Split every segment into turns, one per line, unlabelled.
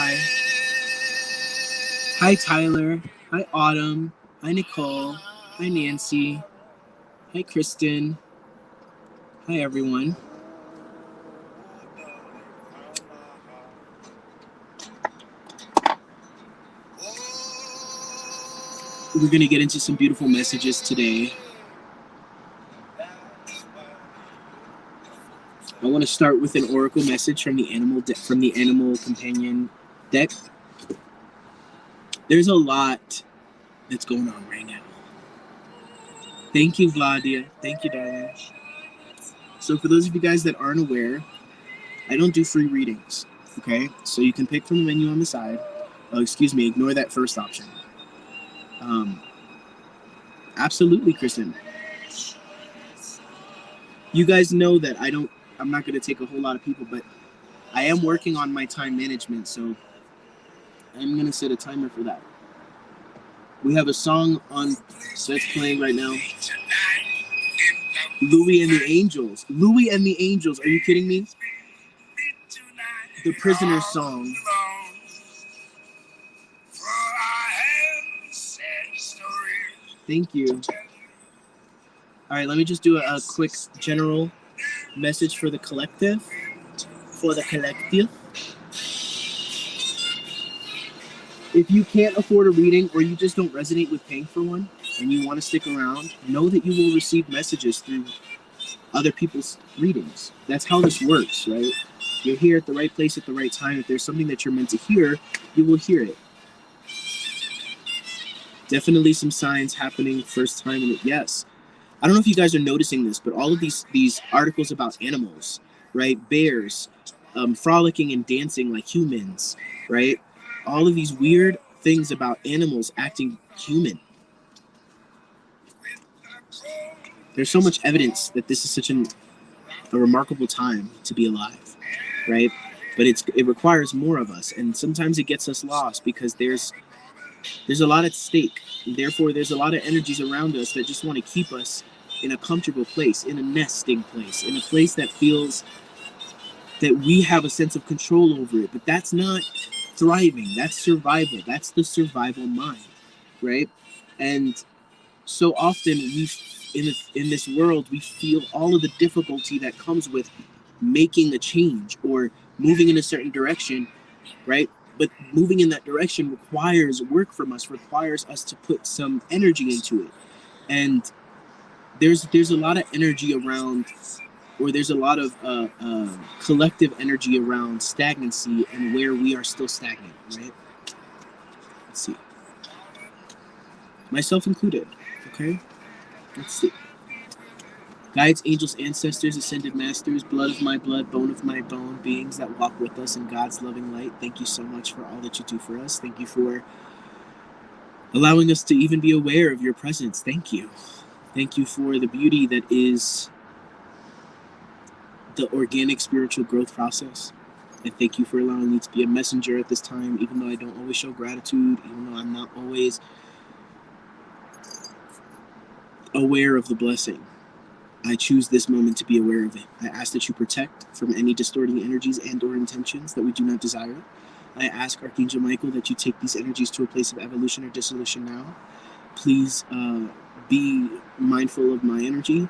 Hi. Hi, Tyler. Hi, Autumn. Hi, Nicole. Hi, Nancy. Hi, Kristen. Hi, everyone. We're going to get into some beautiful messages today. I want to start with an oracle message from the animal companion deck. There's a lot that's going on right now. Thank you, Vladia. Thank you, darling. So for those of you guys that aren't aware, I don't do free readings, okay? So you can pick from the menu on the side. Oh, excuse me, ignore that first option. Absolutely, Kristen. You guys know that I'm not going to take a whole lot of people, but I am working on my time management, so I'm going to set a timer for that. We have a song on that's playing right now. Louie and the Angels. Louie and the Angels. Are you kidding me? The Prisoner song. Thank you. All right, let me just do a quick general message for the collective. If you can't afford a reading or you just don't resonate with paying for one and you want to stick around, know that you will receive messages through other people's readings. That's how this works, right? You're here at the right place at the right time. If there's something that you're meant to hear, you will hear it. Definitely some signs happening first time in it. Yes. I don't know if you guys are noticing this, but all of these articles about animals, right? Bears, frolicking and dancing like humans, right? All of these weird things about animals acting human. There's so much evidence that this is such a remarkable time to be alive, right? But it requires more of us, and sometimes it gets us lost because there's a lot at stake. Therefore, there's a lot of energies around us that just want to keep us in a comfortable place, in a nesting place, in a place that feels that we have a sense of control over it. But that's not thriving. That's survival. That's the survival mind, right? And so often in this world, we feel all of the difficulty that comes with making a change or moving in a certain direction, right? But moving in that direction requires work from us, requires us to put some energy into it. And there's a lot of energy around, or there's a lot of collective energy around stagnancy and where we are still stagnant, right? Let's see. Myself included, okay? Let's see. Guides, angels, ancestors, ascended masters, blood of my blood, bone of my bone, beings that walk with us in God's loving light. Thank you so much for all that you do for us. Thank you for allowing us to even be aware of your presence. Thank you. Thank you for the beauty that is the organic spiritual growth process. And thank you for allowing me to be a messenger at this time, even though I don't always show gratitude, even though I'm not always aware of the blessing. I choose this moment to be aware of it. I ask that you protect from any distorting energies and or intentions that we do not desire. I ask Archangel Michael that you take these energies to a place of evolution or dissolution now. Please be mindful of my energy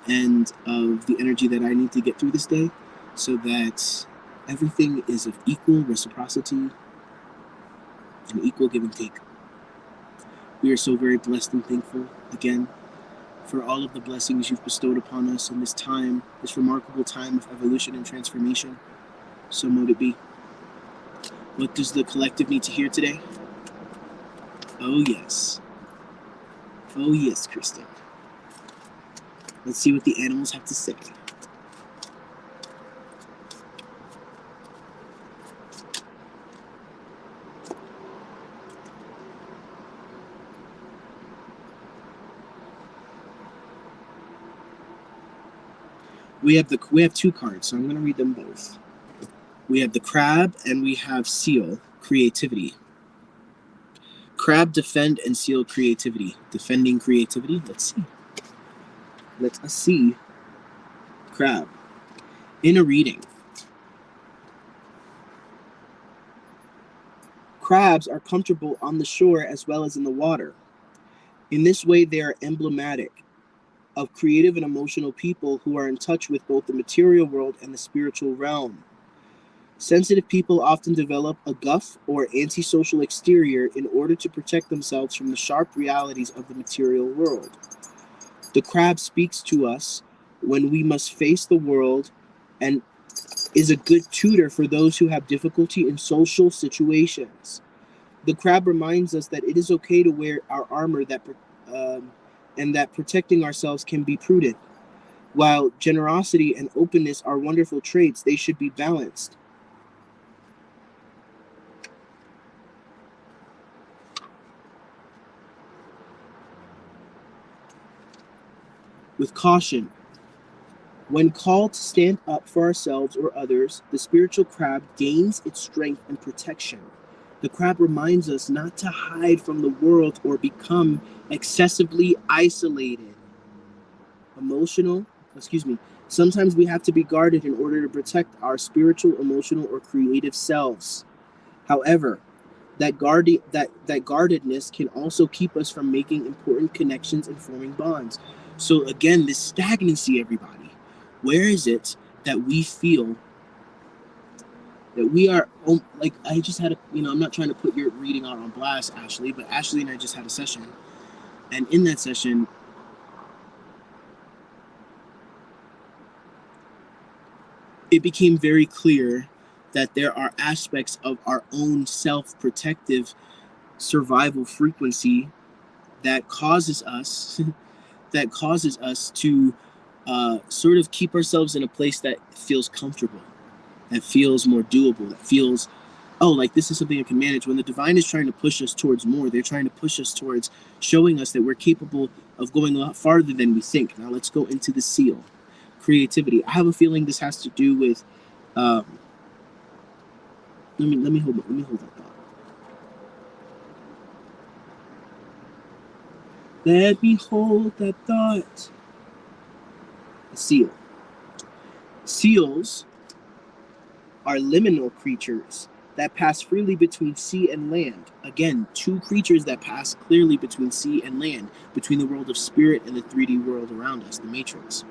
and of the energy that I need to get through this day so that everything is of equal reciprocity and equal give and take. We are so very blessed and thankful again for all of the blessings you've bestowed upon us in this time, this remarkable time of evolution and transformation. So mote it be. What does the collective need to hear today? Oh yes. Oh yes, Kristen. Let's see what the animals have to say. We have two cards, so I'm going to read them both. We have the crab and we have seal, creativity. Crab, defend, and seal, creativity. Defending creativity. Let's see. Let us see. Crab. In a reading, Crabs are comfortable on the shore as well as in the water. In this way, they are emblematic of creative and emotional people who are in touch with both the material world and the spiritual realm. Sensitive people often develop a guff or antisocial exterior in order to protect themselves from the sharp realities of the material world. The crab speaks to us when we must face the world and is a good tutor for those who have difficulty in social situations. The crab reminds us that it is okay to wear our armor and that protecting ourselves can be prudent. While generosity and openness are wonderful traits, they should be balanced. With caution. When called to stand up for ourselves or others, the spiritual crab gains its strength and protection. The crab reminds us not to hide from the world or become excessively isolated. Emotional, excuse me, sometimes we have to be guarded in order to protect our spiritual, emotional, or creative selves. However, that guardedness can also keep us from making important connections and forming bonds. So again, this stagnancy, everybody. Where is it that we feel that we are, like, I just had I'm not trying to put your reading out on blast, Ashley, but Ashley and I just had a session. And in that session, it became very clear that there are aspects of our own self-protective survival frequency that causes us to sort of keep ourselves in a place that feels comfortable, that feels more doable, that feels, oh, like this is something I can manage. When the divine is trying to push us towards more, they're trying to push us towards showing us that we're capable of going a lot farther than we think. Now let's go into the seal, creativity. I have a feeling this has to do with let me hold that thought. Let me hold that thought. A seal. Seals are liminal creatures that pass freely between sea and land. Again, two creatures that pass clearly between sea and land, between the world of spirit and the 3D world around us, the matrix.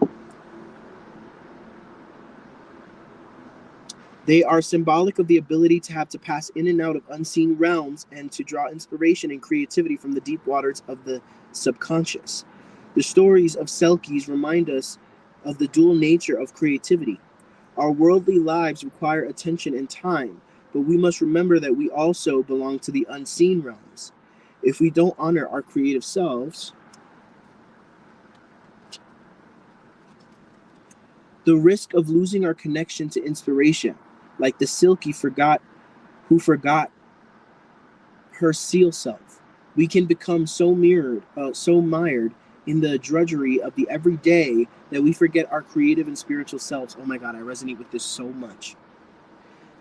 They are symbolic of the ability to have to pass in and out of unseen realms and to draw inspiration and creativity from the deep waters of the subconscious. The stories of Selkies remind us of the dual nature of creativity. Our worldly lives require attention and time, but we must remember that we also belong to the unseen realms. If we don't honor our creative selves, the risk of losing our connection to inspiration, like the Silky who forgot her seal self. We can become so mired in the drudgery of the everyday that we forget our creative and spiritual selves. Oh my God, I resonate with this so much.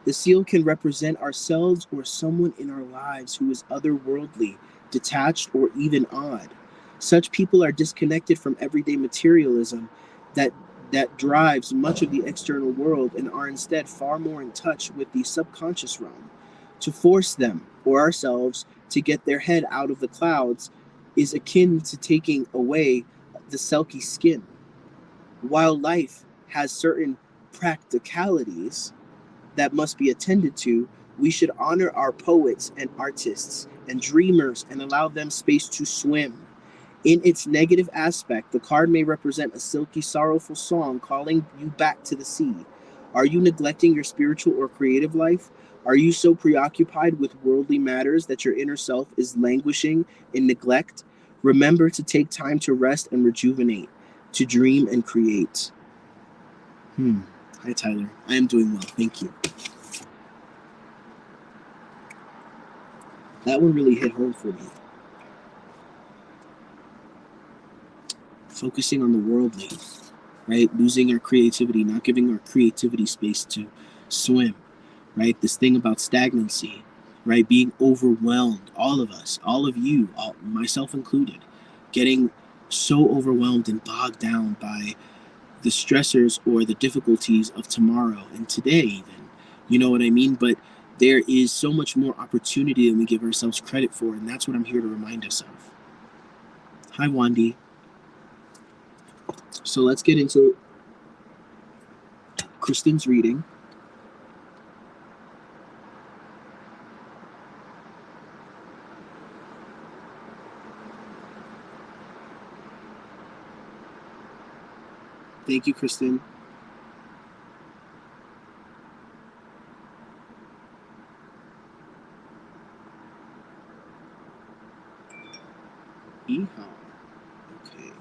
The seal can represent ourselves or someone in our lives who is otherworldly, detached, or even odd. Such people are disconnected from everyday materialism that drives much of the external world and are instead far more in touch with the subconscious realm. To force them or ourselves to get their head out of the clouds is akin to taking away the Selkie skin. While life has certain practicalities that must be attended to, we should honor our poets and artists and dreamers and allow them space to swim. In its negative aspect, the card may represent a silky, sorrowful song calling you back to the sea. Are you neglecting your spiritual or creative life? Are you so preoccupied with worldly matters that your inner self is languishing in neglect? Remember to take time to rest and rejuvenate, to dream and create. Hi, Tyler. I am doing well. Thank you. That one really hit home for me. Focusing on the worldly, right? Losing our creativity, not giving our creativity space to swim, right? This thing about stagnancy, right? Being overwhelmed, all of us, all of you, myself included, getting so overwhelmed and bogged down by the stressors or the difficulties of tomorrow and today even. You know what I mean? But There is so much more opportunity than we give ourselves credit for, and that's what I'm here to remind us of. Hi, Wandy. So let's get into Kristen's reading. Thank you, Kristen. Yeehaw. Okay.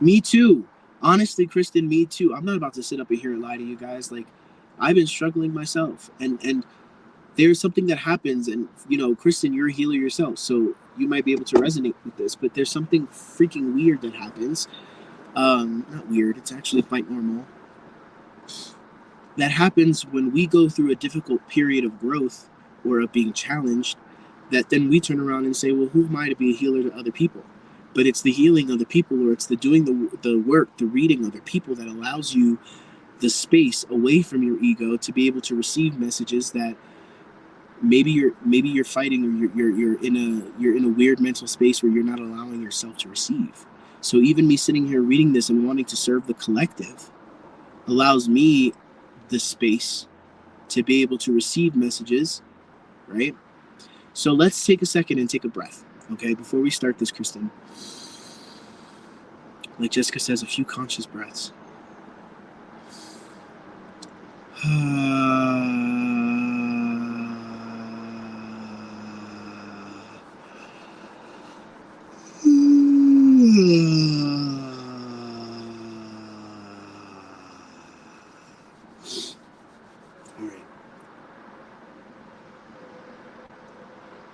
Me too. Honestly, Kristen, me too. I'm not about to sit up here and lie to you guys. Like, I've been struggling myself, and there's something that happens, and Kristen, you're a healer yourself, so you might be able to resonate with this. But there's something freaking weird that happens. Not weird. It's actually quite normal. That happens when we go through a difficult period of growth or of being challenged. That then we turn around and say, well, who am I to be a healer to other people? But it's the healing of the people, or it's the doing the work, the reading of the people that allows you the space away from your ego to be able to receive messages that maybe you're fighting, or you're in a weird mental space where you're not allowing yourself to receive. So even me sitting here reading this and wanting to serve the collective allows me the space to be able to receive messages, right? So let's take a second and take a breath, okay? Before we start this, Kristen. Like Jessica says, a few conscious breaths.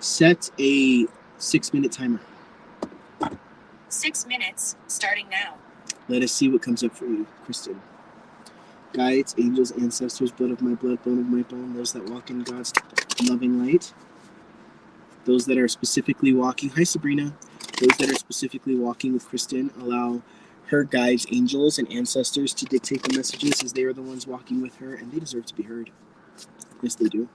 Set a 6-minute timer.
6 minutes, starting now.
Let us see what comes up for you, Kristen. Guides, angels, ancestors, blood of my blood, bone of my bone, those that walk in God's loving light. Those that are specifically walking, hi Sabrina. Those that are specifically walking with Kristen, allow her guides, angels, and ancestors to dictate the messages, as they are the ones walking with her, and they deserve to be heard. Yes, they do.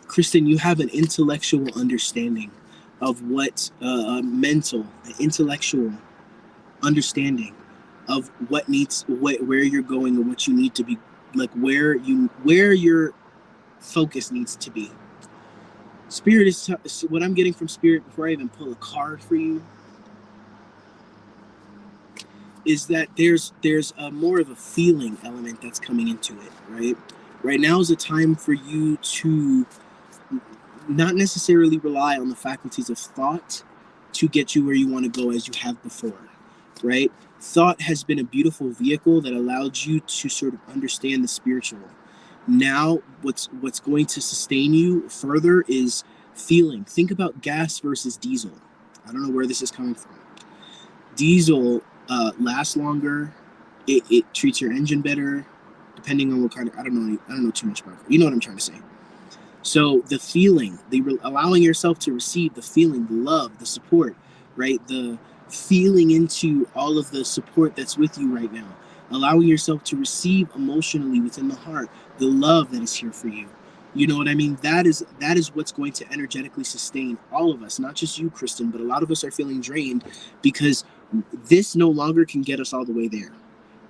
Kristen, you have an intellectual understanding of what intellectual understanding of what needs, where you're going, and what you need to be, like where your focus needs to be. Spirit is what I'm getting from Spirit before I even pull a card for you is that there's a more of a feeling element that's coming into it, right? Right now is a time for you to not necessarily rely on the faculties of thought to get you where you want to go as you have before, right? Thought has been a beautiful vehicle that allowed you to sort of understand the spiritual. Now, what's going to sustain you further is feeling. Think about gas versus diesel. I don't know where this is coming from. Diesel lasts longer. It treats your engine better, depending on what kind of. I don't know too much about it. You know what I'm trying to say. So the feeling, allowing yourself to receive the feeling, the love, the support, right? The feeling into all of the support that's with you right now. Allowing yourself to receive emotionally within the heart the love that is here for you. You know what I mean? That is what's going to energetically sustain all of us, not just you, Kristen, but a lot of us are feeling drained because this no longer can get us all the way there,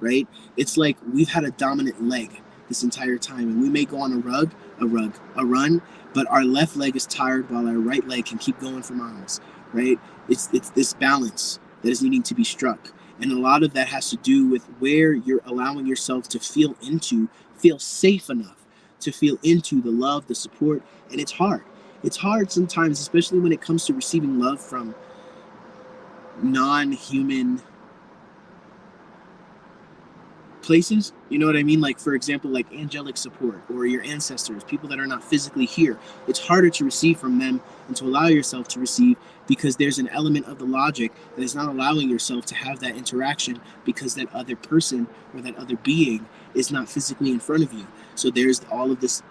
right? It's like we've had a dominant leg this entire time, and we may go on a run, but our left leg is tired while our right leg can keep going for miles, right? It's this balance that is needing to be struck. And a lot of that has to do with where you're allowing yourself to feel safe enough to feel into the love, the support. And it's hard. It's hard sometimes, especially when it comes to receiving love from non-human places. You know what I mean? Like, for example, like angelic support or your ancestors, people that are not physically here. It's harder to receive from them and to allow yourself to receive, because there's an element of the logic that is not allowing yourself to have that interaction because that other person or that other being is not physically in front of you. So there's all of this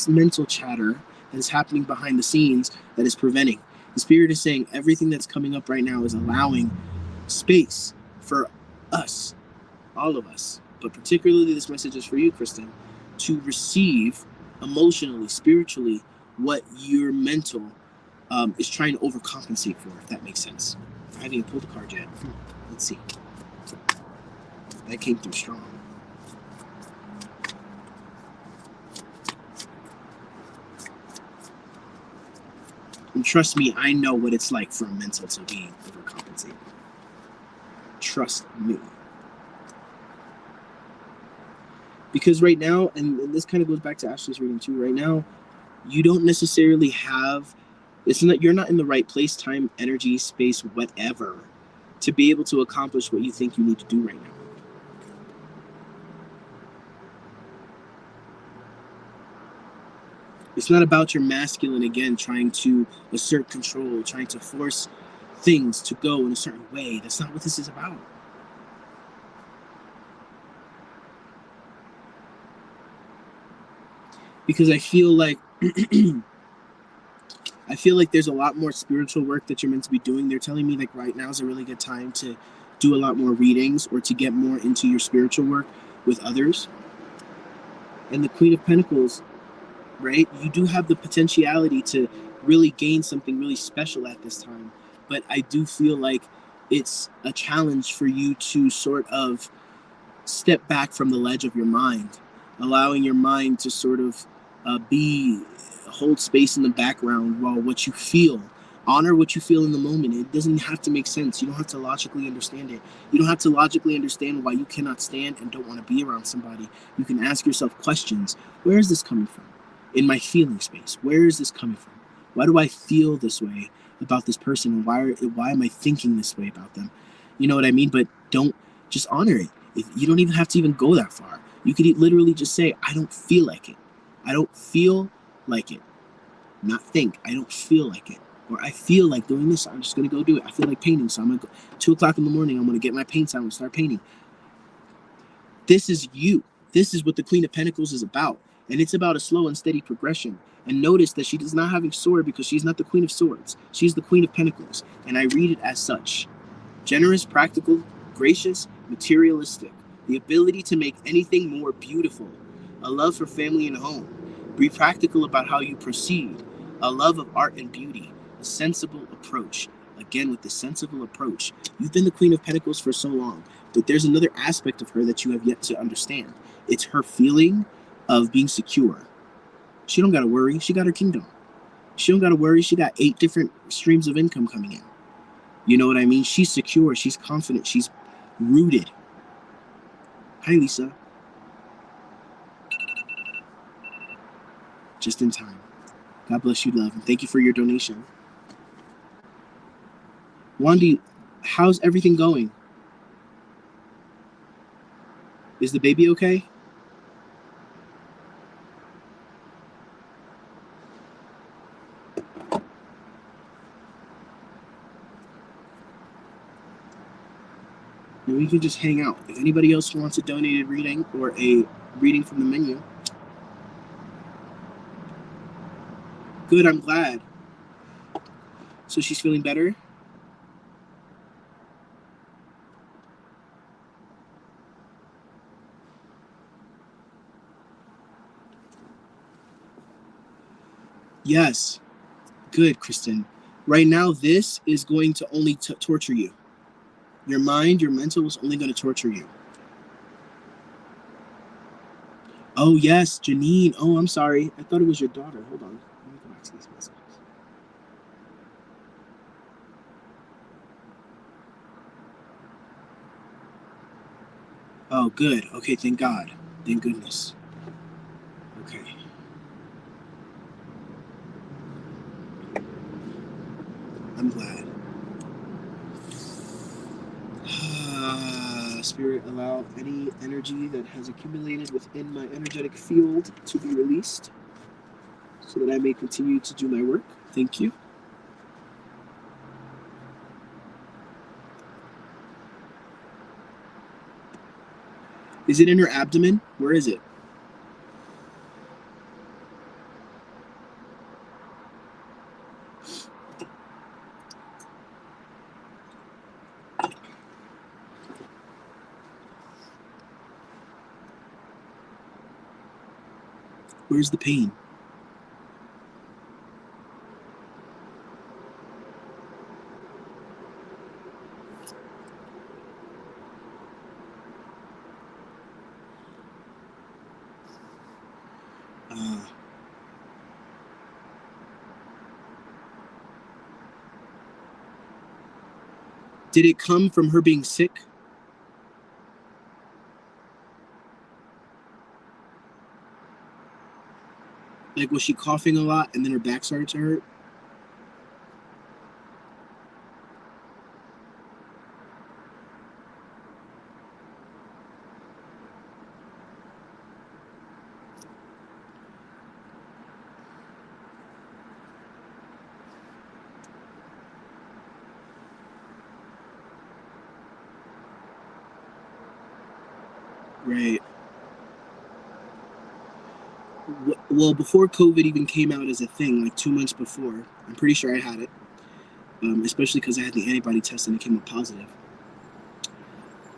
mental chatter that is happening behind the scenes that is preventing. The Spirit is saying everything that's coming up right now is allowing space for us, all of us, but particularly this message is for you, Kristen, to receive emotionally, spiritually, what your mental is trying to overcompensate for, if that makes sense. I haven't even pulled the card yet. Let's see. That came through strong. And trust me, I know what it's like for a mental to be overcompensated. Trust me. Because right now, and this kind of goes back to Ashley's reading too, right now, you don't necessarily have, you're not in the right place, time, energy, space, whatever, to be able to accomplish what you think you need to do right now. It's not about your masculine, again, trying to assert control, trying to force things to go in a certain way. That's not what this is about. Because I feel like there's a lot more spiritual work that you're meant to be doing. They're telling me like right now is a really good time to do a lot more readings or to get more into your spiritual work with others. And the Queen of Pentacles, right? You do have the potentiality to really gain something really special at this time. But I do feel like it's a challenge for you to sort of step back from the ledge of your mind, allowing your mind to sort of hold space in the background while what you feel, honor what you feel in the moment. It doesn't have to make sense. You don't have to logically understand it. You don't have to logically understand why you cannot stand and don't want to be around somebody. You can ask yourself questions. Where is this coming from? In my feeling space, where is this coming from? Why do I feel this way about this person? And why am I thinking this way about them? You know what I mean? But don't just honor it. You don't even have to even go that far. You could literally just say, I don't feel like it. I don't feel like it. Not think. I don't feel like it. Or I feel like doing this. I'm just going to go do it. I feel like painting. So I'm going to go 2 o'clock in the morning. I'm going to get my paints out and start painting. This is you. This is what the Queen of Pentacles is about. And it's about a slow and steady progression. And notice that she does not have a sword because she's not the Queen of Swords. She's the Queen of Pentacles. And I read it as such. Generous, practical, gracious, materialistic. The ability to make anything more beautiful. A love for family and home. Be practical about how you proceed. A love of art and beauty. A sensible approach. Again, with the sensible approach. You've been the Queen of Pentacles for so long. But there's another aspect of her that you have yet to understand. It's her feeling of being secure. She don't got to worry. She got her kingdom. She don't got to worry. She got 8 different streams of income coming in. You know what I mean? She's secure. She's confident. She's rooted. Hi, Lisa. Just in time. God bless you, love. And thank you for your donation. Wandy, how's everything going? Is the baby okay? And we can just hang out. If anybody else wants a donated reading or a reading from the menu. Good, I'm glad. So she's feeling better? Yes. Good, Kristen. Right now, this is going to only torture you. Your mind, your mental is only going to torture you. Oh, yes, Janine. Oh, I'm sorry. I thought it was your daughter. Hold on. Let me go back to these messages. Oh, good. Okay, thank God. Thank goodness. Okay. I'm glad. Spirit, allow any energy that has accumulated within my energetic field to be released so that I may continue to do my work. Thank you. Is it in her abdomen? Where is it? Where's the pain? Did it come from her being sick? Like, was she coughing a lot and then her back started to hurt? Right. Well, before COVID even came out as a thing, like 2 months before, I'm pretty sure I had it, especially because I had the antibody test and it came up positive.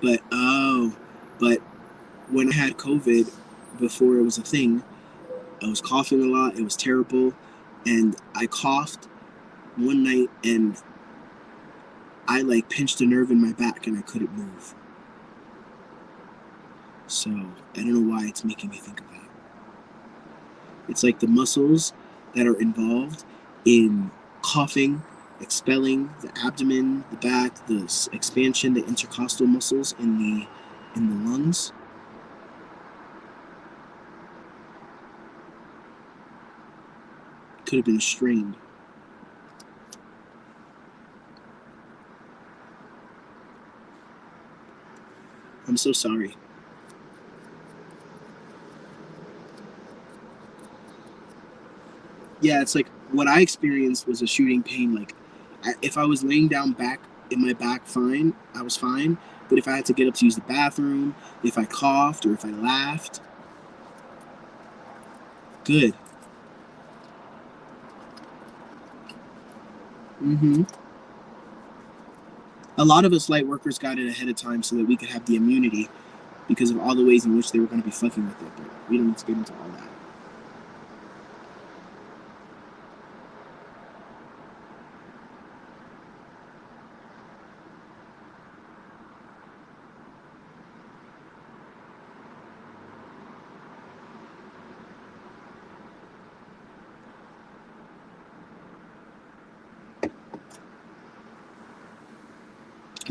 But when I had COVID, before it was a thing, I was coughing a lot. It was terrible, and I coughed one night, and I like pinched a nerve in my back, and I couldn't move. So I don't know why it's making me think of that. It's like the muscles that are involved in coughing, expelling, the abdomen, the back, the expansion, the intercostal muscles in the lungs. Could have been strained. I'm so sorry. Yeah, it's like what I experienced was a shooting pain. Like, if I was laying down back in my back, fine, I was fine. But if I had to get up to use the bathroom, if I coughed or if I laughed, good. Mm-hmm. A lot of us light workers got it ahead of time so that we could have the immunity because of all the ways in which they were going to be fucking with it. But we don't need to get into all that.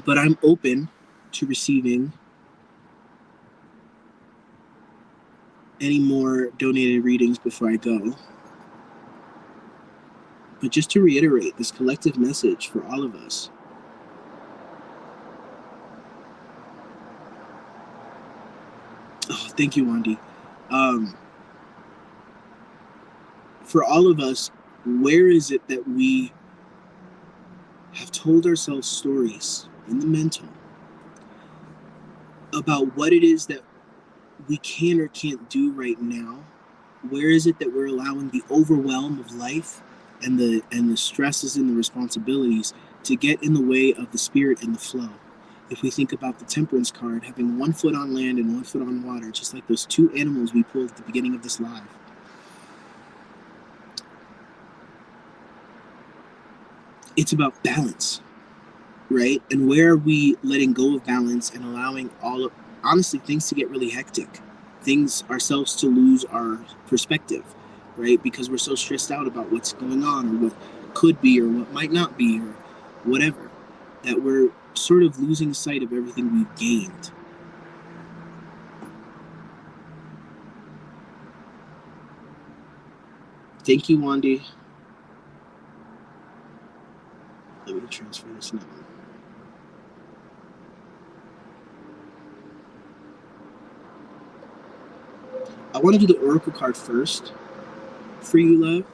But I'm open to receiving any more donated readings before I go. But just to reiterate this collective message for all of us. Oh, thank you, Wandy. For all of us, where is it that we have told ourselves stories in the mental about what it is that we can or can't do right now? Where is it that we're allowing the overwhelm of life and the stresses and the responsibilities to get in the way of the spirit and the flow? If we think about the temperance card, having 1 foot on land and 1 foot on water, just like those two animals we pulled at the beginning of this live. It's about balance, right? And where are we letting go of balance and allowing honestly, things to get really hectic, things ourselves to lose our perspective, right? Because we're so stressed out about what's going on or what could be or what might not be or whatever, that we're sort of losing sight of everything we've gained. Thank you, Wandy. Let me transfer this now. I want to do the Oracle card first for you, love.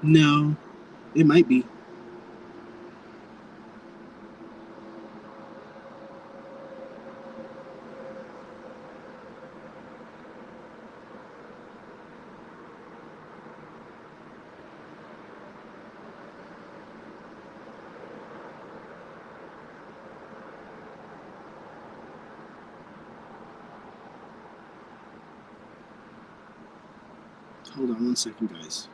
No, it might be. Hold on one second, guys.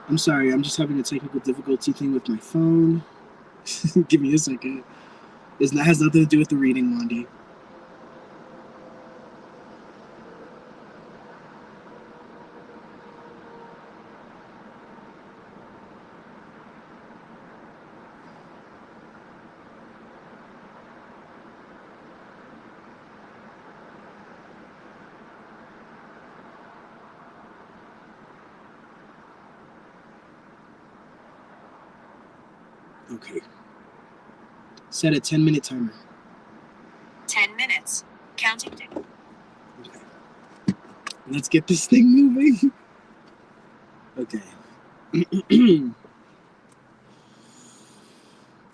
I'm sorry, I'm just having a technical difficulty thing with my phone. Give me a second. It has nothing to do with the reading, Wandy. Okay. Set a 10-minute timer.
10 minutes. Counting down.
Okay. Let's get this thing moving. Okay.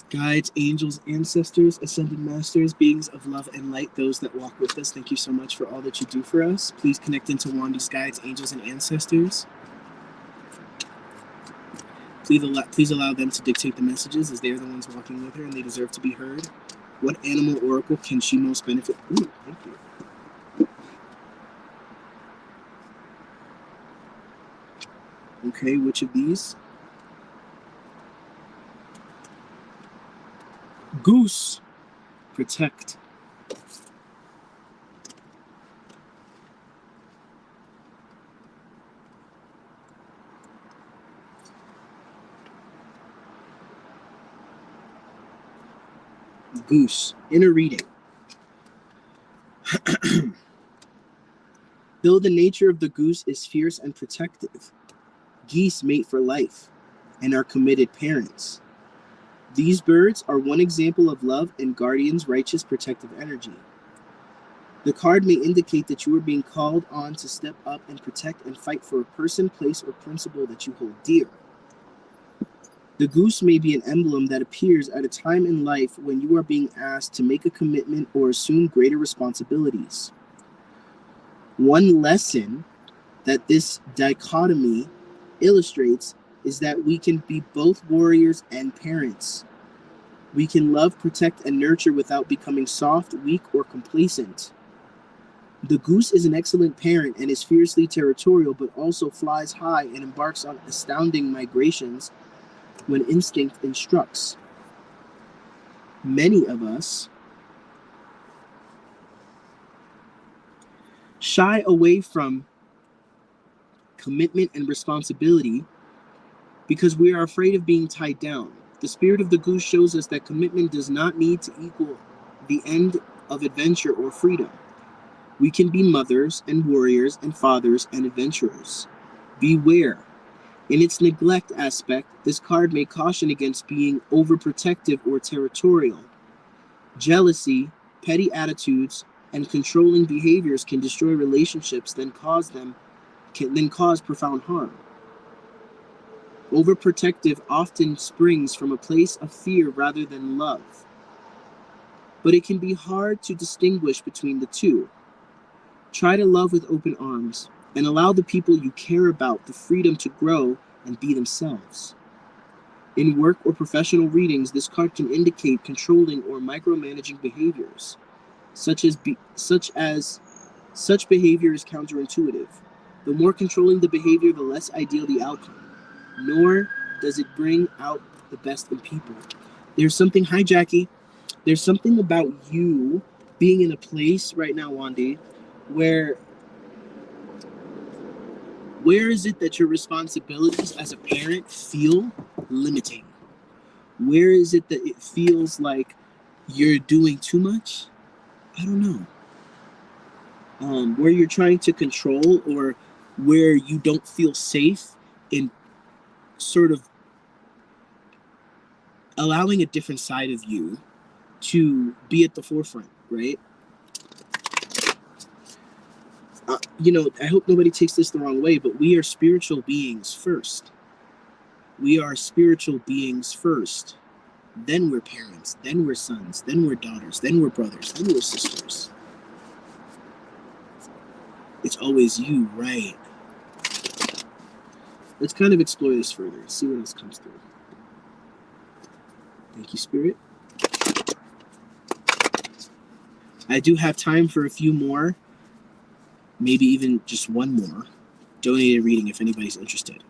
Guides, angels, ancestors, ascended masters, beings of love and light, those that walk with us, thank you so much for all that you do for us. Please connect into Wandy's guides, angels, and ancestors. Please allow them to dictate the messages, as they are the ones walking with her and they deserve to be heard. What animal oracle can she most benefit? Ooh, thank you. Okay, which of these? Goose. Protect. Goose. Inner reading. Though the nature of the goose is fierce and protective, geese mate for life and are committed parents. These birds are one example of love and guardian's righteous protective energy. The card may indicate that you are being called on to step up and protect and fight for a person, place, or principle that you hold dear. The goose may be an emblem that appears at a time in life when you are being asked to make a commitment or assume greater responsibilities. One lesson that this dichotomy illustrates is that we can be both warriors and parents. We can love, protect, and nurture without becoming soft, weak, or complacent. The goose is an excellent parent and is fiercely territorial, but also flies high and embarks on astounding migrations when instinct instructs. Many of us shy away from commitment and responsibility because we are afraid of being tied down. The spirit of the goose shows us that commitment does not need to equal the end of adventure or freedom. We can be mothers and warriors and fathers and adventurers. Beware. In its neglect aspect, this card may caution against being overprotective or territorial. Jealousy, petty attitudes, and controlling behaviors can destroy relationships, then cause profound harm. Overprotective often springs from a place of fear rather than love. But it can be hard to distinguish between the two. Try to love with open arms and allow the people you care about the freedom to grow and be themselves. In work or professional readings, this card can indicate controlling or micromanaging behaviors. Such behavior is counterintuitive. The more controlling the behavior, the less ideal the outcome. Nor does it bring out the best in people. There's something, hi Jackie, there's something about you being in a place right now, Wandy, where is it that your responsibilities as a parent feel limiting? Where is it that it feels like you're doing too much? I don't know. Where you're trying to control, or where you don't feel safe in sort of allowing a different side of you to be at the forefront, right? I hope nobody takes this the wrong way, but we are spiritual beings first. We are spiritual beings first. Then we're parents. Then we're sons. Then we're daughters. Then we're brothers. Then we're sisters. It's always you, right? Let's kind of explore this further. See what else comes through. Thank you, Spirit. I do have time for a few more. Maybe even just one more donated reading if anybody's interested.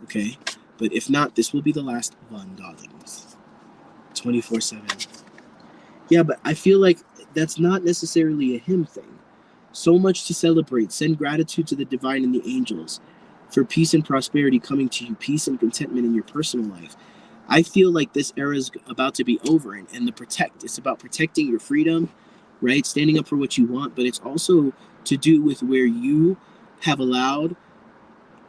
Okay? But if not, this will be the last one, darlings. 24/7. Yeah, but I feel like that's not necessarily a him thing. So much to celebrate. Send gratitude to the divine and the angels for peace and prosperity coming to you, peace and contentment in your personal life. I feel like this era is about to be over, and it's about protecting your freedom, right? Standing up for what you want, but it's also to do with where you have allowed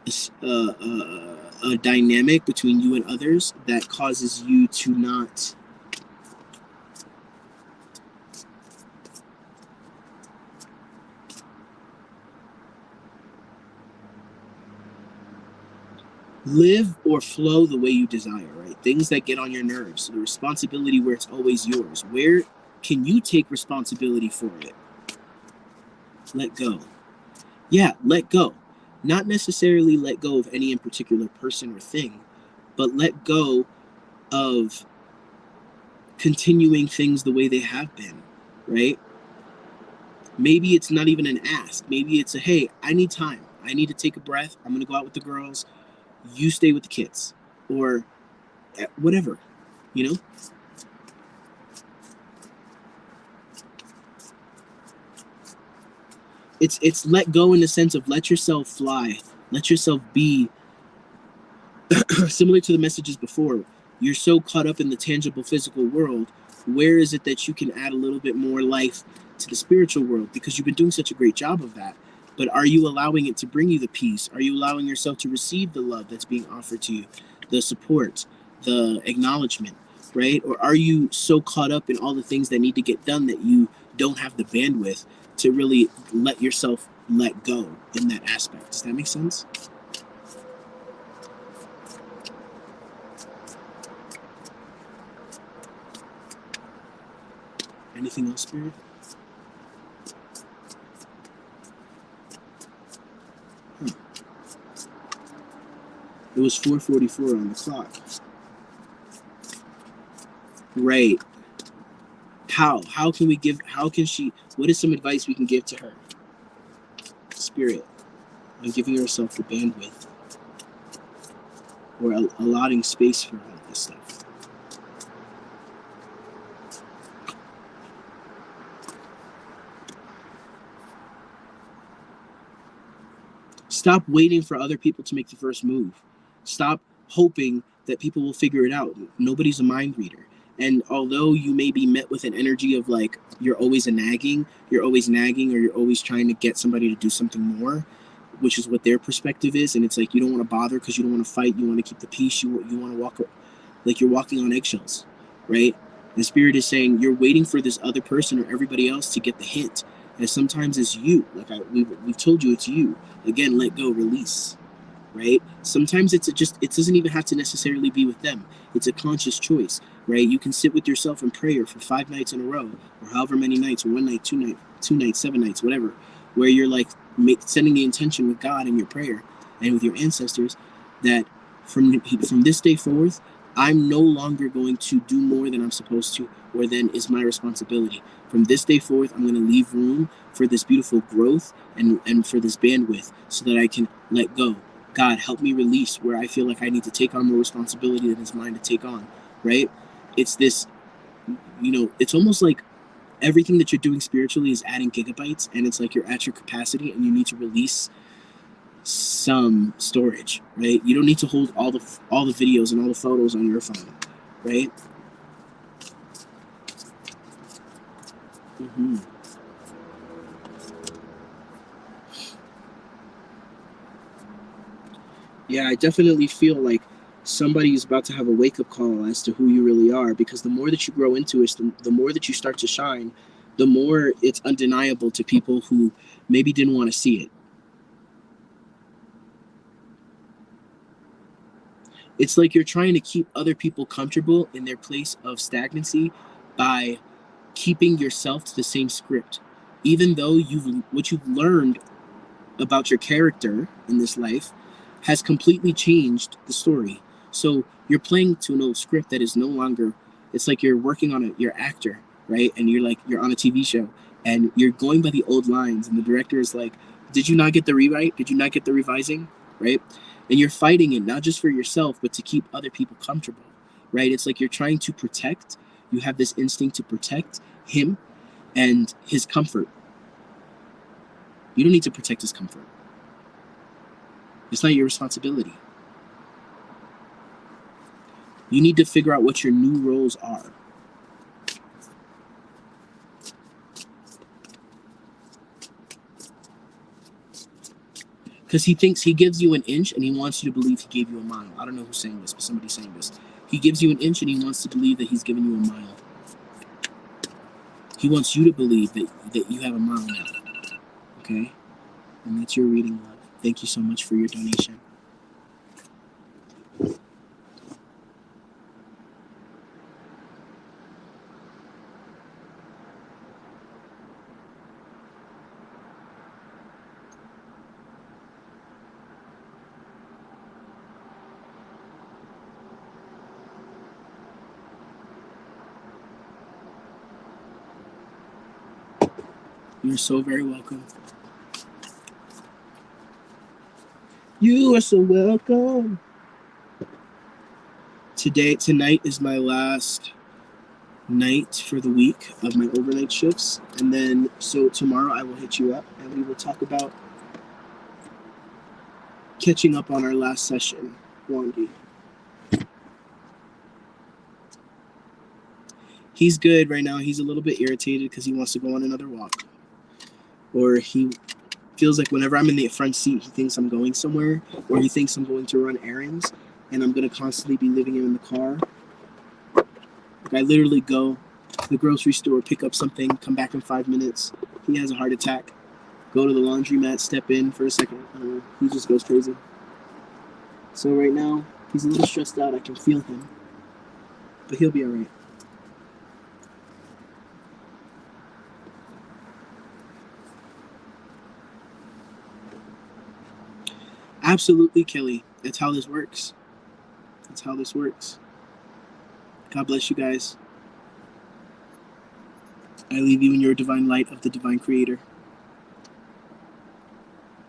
a dynamic between you and others that causes you to not live or flow the way you desire, right? Things that get on your nerves, the responsibility where it's always yours. Where can you take responsibility for it? Let go. Yeah, let go. Not necessarily let go of any in particular person or thing, but let go of continuing things the way they have been, right? Maybe it's not even an ask. Maybe it's a, hey, I need time. I need to take a breath. I'm going to go out with the girls. You stay with the kids. Or whatever, you know? It's let go in the sense of let yourself fly. Let yourself be. Similar to the messages before, you're so caught up in the tangible physical world. Where is it that you can add a little bit more life to the spiritual world? Because you've been doing such a great job of that. But are you allowing it to bring you the peace? Are you allowing yourself to receive the love that's being offered to you, the support, the acknowledgement, right? Or are you so caught up in all the things that need to get done that you don't have the bandwidth to really let yourself let go in that aspect? Does that make sense? Anything else, Spirit? It was 4:44 on the clock. Right. How can we give, what is some advice we can give to her? Spirit, on giving herself the bandwidth, or allotting space for all this stuff. Stop waiting for other people to make the first move. Stop hoping that people will figure it out. Nobody's a mind reader. And although you may be met with an energy of like, you're always nagging, or you're always trying to get somebody to do something more, which is what their perspective is. And it's like, you don't want to bother because you don't want to fight. You want to keep the peace. You want to walk like you're walking on eggshells, right? The Spirit is saying you're waiting for this other person or everybody else to get the hint. And sometimes it's you. Like we've told you, it's you. Again, let go, release, right? Sometimes it doesn't even have to necessarily be with them. It's a conscious choice, right? You can sit with yourself in prayer for 5 nights in a row, or however many nights, or 1 night, 2 nights, 7 nights, whatever, where you're like sending the intention with God in your prayer and with your ancestors that from this day forth, I'm no longer going to do more than I'm supposed to, or than is my responsibility. From this day forth, I'm going to leave room for this beautiful growth and for this bandwidth so that I can let go. God, help me release where I feel like I need to take on more responsibility than is mine to take on, right? It's this, it's almost like everything that you're doing spiritually is adding gigabytes, and it's like you're at your capacity and you need to release some storage, right? You don't need to hold all the videos and all the photos on your phone, right? Mm-hmm. Yeah, I definitely feel like somebody is about to have a wake-up call as to who you really are, because the more that you grow into it, the more that you start to shine, the more it's undeniable to people who maybe didn't want to see it. It's like you're trying to keep other people comfortable in their place of stagnancy by keeping yourself to the same script, even though what you've learned about your character in this life has completely changed the story. So you're playing to an old script that is no longer. It's like you're working on your actor, right? And you're on a TV show, and you're going by the old lines, and the director is like, "Did you not get the rewrite? Did you not get the revising?" Right? And you're fighting it not just for yourself, but to keep other people comfortable, right? It's like you're trying to protect. You have this instinct to protect him and his comfort. You don't need to protect his comfort. It's not your responsibility. You need to figure out what your new roles are. Because he thinks he gives you an inch and he wants you to believe he gave you a mile. I don't know who's saying this, but somebody's saying this. He gives you an inch and he wants to believe that he's giving you a mile. He wants you to believe that you have a mile now. Okay? And that's your reading, love. Thank you so much for your donation. You're so very welcome. You are so welcome. Tonight is my last night for the week of my overnight shifts, and then so tomorrow I will hit you up and we will talk about catching up on our last session. Wangi. He's good right now. He's a little bit irritated because he wants to go on another walk, or he feels like whenever I'm in the front seat, he thinks I'm going somewhere, or he thinks I'm going to run errands, and I'm going to constantly be leaving him in the car. Like I literally go to the grocery store, pick up something, come back in 5 minutes. He has a heart attack. Go to the laundromat, step in for a second. I don't know. He just goes crazy. So right now, he's a little stressed out. I can feel him. But he'll be all right. Absolutely, Kelly. That's how this works. That's how this works. God bless you guys. I leave you in your divine light of the divine creator.